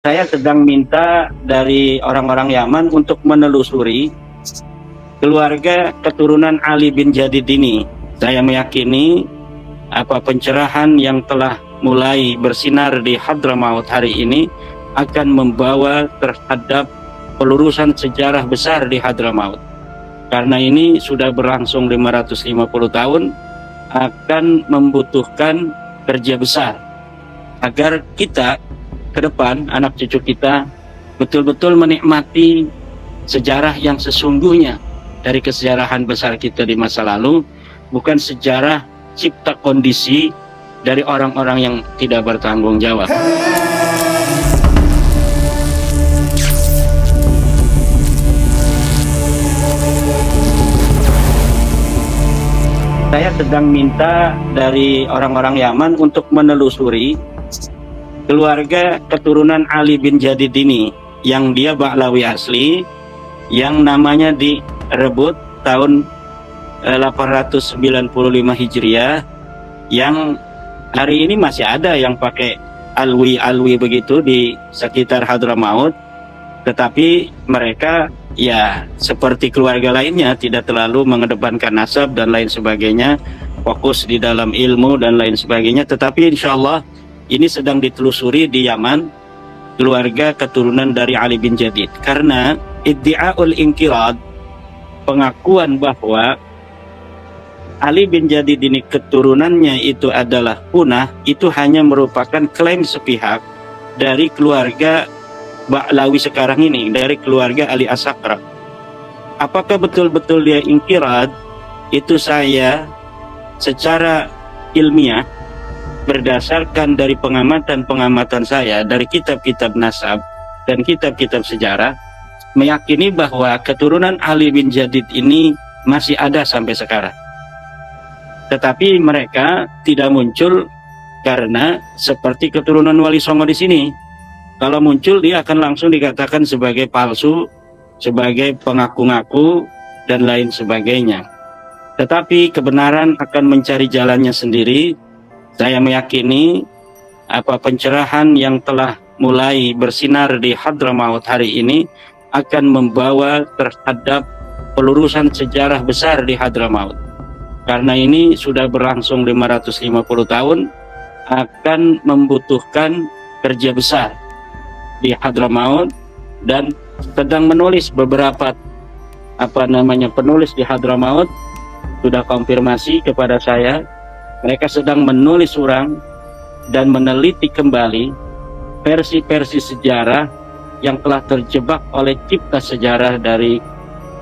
Saya sedang minta dari orang-orang Yaman untuk menelusuri keluarga keturunan Ali bin Jadid ini. Saya meyakini pencerahan yang telah mulai bersinar di Hadramaut hari ini akan membawa terhadap pelurusan sejarah besar di Hadramaut. Karena ini sudah berlangsung 550 tahun, akan membutuhkan kerja besar agar kita ke depan, anak cucu kita betul-betul menikmati sejarah yang sesungguhnya dari kesejarahan besar kita di masa lalu, bukan sejarah cipta kondisi dari orang-orang yang tidak bertanggung jawab. Saya sedang minta dari orang-orang Yaman untuk menelusuri keluarga keturunan Ali bin Jadid ini, yang dia Ba'lawi asli, yang namanya direbut tahun 895 Hijriah, yang hari ini masih ada yang pakai alwi begitu di sekitar Hadramaut, tetapi mereka ya seperti keluarga lainnya tidak terlalu mengedepankan nasab dan lain sebagainya, fokus di dalam ilmu dan lain sebagainya. Tetapi insya Allah ini sedang ditelusuri di Yaman, keluarga keturunan dari Ali bin Jadid. Karena iddi'aul inqirad, pengakuan bahwa Ali bin Jadid ini keturunannya itu adalah punah, itu hanya merupakan klaim sepihak dari keluarga Ba'lawi sekarang ini, dari keluarga Ali As-Sakra. Apakah betul-betul dia inqirad? Itu saya secara ilmiah, berdasarkan dari pengamatan saya dari kitab-kitab nasab dan kitab-kitab sejarah, meyakini bahwa keturunan Ali bin Jadid ini masih ada sampai sekarang. Tetapi mereka tidak muncul karena seperti keturunan Wali Songo di sini. Kalau muncul dia akan langsung dikatakan sebagai palsu, sebagai pengaku-ngaku dan lain sebagainya. Tetapi kebenaran akan mencari jalannya sendiri. Saya meyakini pencerahan yang telah mulai bersinar di Hadramaut hari ini akan membawa terhadap pelurusan sejarah besar di Hadramaut. Karena ini sudah berlangsung 550 tahun, akan membutuhkan kerja besar di Hadramaut, dan sedang menulis beberapa penulis di Hadramaut sudah konfirmasi kepada saya. Mereka sedang menulis ulang dan meneliti kembali versi-versi sejarah yang telah terjebak oleh cipta sejarah dari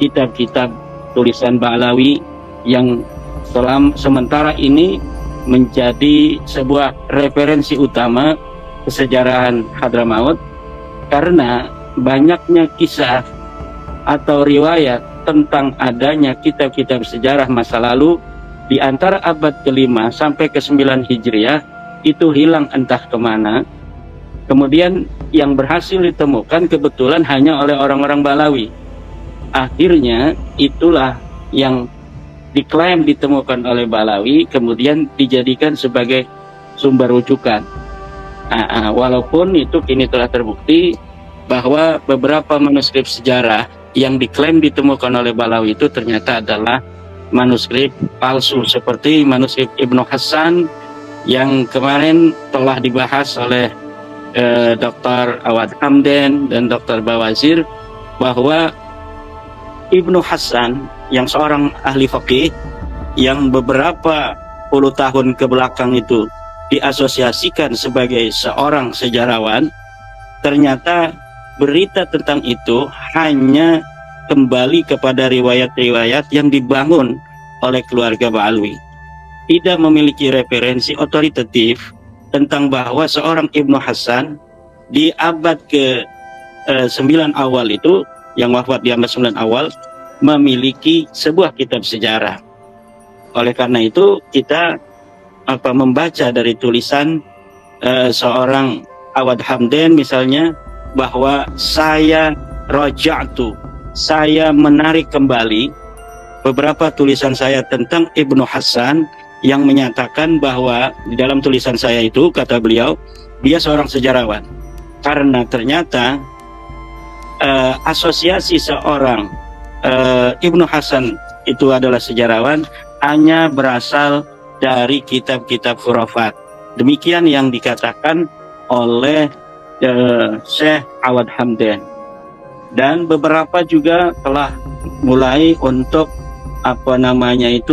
kitab-kitab tulisan Ba'lawi yang sementara ini menjadi sebuah referensi utama kesejarahan Hadramaut, karena banyaknya kisah atau riwayat tentang adanya kitab-kitab sejarah masa lalu di antara abad ke-5 sampai ke-9 Hijriah itu hilang entah kemana. Kemudian yang berhasil ditemukan kebetulan hanya oleh orang-orang Ba'lawi. Akhirnya itulah yang diklaim ditemukan oleh Ba'lawi, kemudian dijadikan sebagai sumber rujukan. Walaupun itu kini telah terbukti bahwa beberapa manuskrip sejarah yang diklaim ditemukan oleh Ba'lawi itu ternyata adalah manuskrip palsu, seperti manuskrip Ibnu Hasan yang kemarin telah dibahas oleh Dr. Awad Hamdan dan Dr. Bawazir, bahwa Ibnu Hasan yang seorang ahli fikih yang beberapa puluh tahun ke belakang itu diasosiasikan sebagai seorang sejarawan, ternyata berita tentang itu hanya kembali kepada riwayat-riwayat yang dibangun oleh keluarga Ba'lawi, tidak memiliki referensi otoritatif tentang bahwa seorang Ibnu Hasan di abad ke-9 awal itu, yang wafat di abad 9 awal, memiliki sebuah kitab sejarah. Oleh karena itu kita membaca dari tulisan seorang Awad Hamdan misalnya, bahwa saya menarik kembali beberapa tulisan saya tentang Ibnu Hasan, yang menyatakan bahwa di dalam tulisan saya itu, kata beliau, dia seorang sejarawan karena ternyata asosiasi seorang Ibnu Hasan itu adalah sejarawan hanya berasal dari kitab-kitab khurafat. Demikian yang dikatakan oleh Syekh Awad Hamdan. Dan beberapa juga telah mulai untuk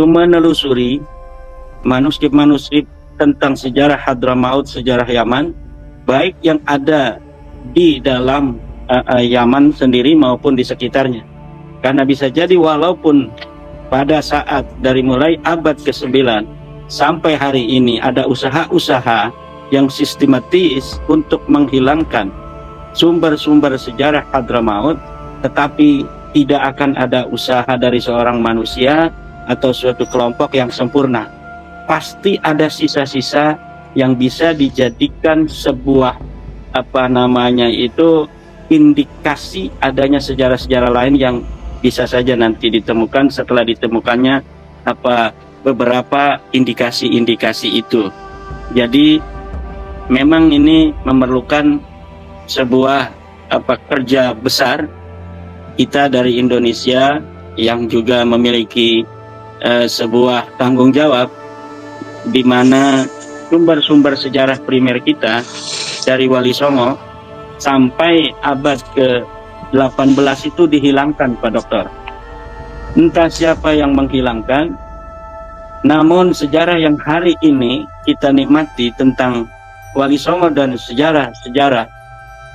menelusuri manuskrip-manuskrip tentang sejarah Hadramaut, sejarah Yaman, baik yang ada di dalam Yaman sendiri maupun di sekitarnya. Karena bisa jadi walaupun pada saat dari mulai abad ke-9 sampai hari ini ada usaha-usaha yang sistematis untuk menghilangkan sumber-sumber sejarah Hadramaut, tetapi tidak akan ada usaha dari seorang manusia atau suatu kelompok yang sempurna. Pasti ada sisa-sisa yang bisa dijadikan sebuah indikasi adanya sejarah-sejarah lain yang bisa saja nanti ditemukan setelah ditemukannya beberapa indikasi-indikasi itu. Jadi memang ini memerlukan sebuah kerja besar kita dari Indonesia yang juga memiliki sebuah tanggung jawab di mana sumber-sumber sejarah primer kita dari Wali Songo sampai abad ke-18 itu dihilangkan, Pak Dokter. Entah siapa yang menghilangkan, namun sejarah yang hari ini kita nikmati tentang Wali Songo dan sejarah-sejarah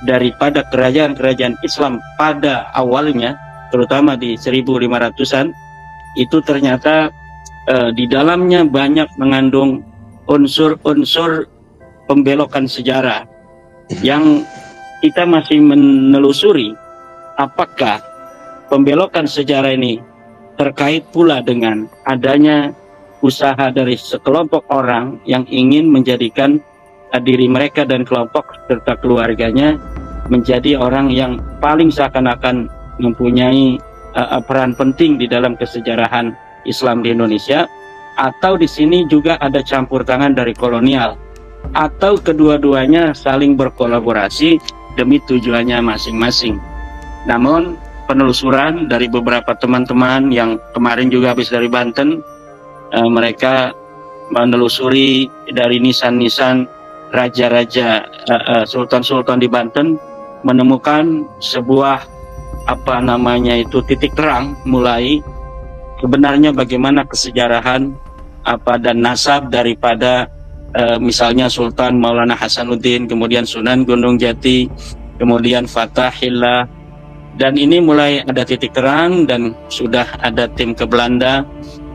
daripada kerajaan-kerajaan Islam pada awalnya, terutama di 1500-an, itu ternyata di dalamnya banyak mengandung unsur-unsur pembelokan sejarah yang kita masih menelusuri apakah pembelokan sejarah ini terkait pula dengan adanya usaha dari sekelompok orang yang ingin menjadikan diri mereka dan kelompok serta keluarganya menjadi orang yang paling seakan-akan mempunyai peran penting di dalam kesejarahan Islam di Indonesia, atau di sini juga ada campur tangan dari kolonial, atau kedua-duanya saling berkolaborasi demi tujuannya masing-masing. Namun penelusuran dari beberapa teman-teman yang kemarin juga habis dari Banten, mereka menelusuri dari nisan-nisan raja-raja, sultan-sultan di Banten, menemukan sebuah titik terang mulai sebenarnya bagaimana kesejarahan dan nasab daripada misalnya Sultan Maulana Hasanuddin, kemudian Sunan Gunung Jati, kemudian Fathahillah, dan ini mulai ada titik terang dan sudah ada tim ke Belanda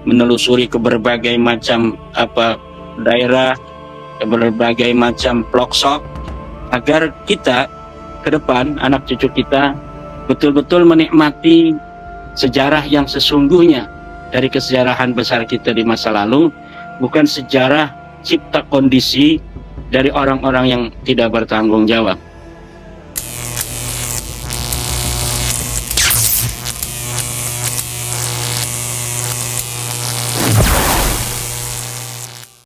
menelusuri ke berbagai macam daerah, ke berbagai macam pelosok, agar kita ke depan, anak cucu kita betul-betul menikmati sejarah yang sesungguhnya dari kesejarahan besar kita di masa lalu, bukan sejarah cipta kondisi dari orang-orang yang tidak bertanggung jawab.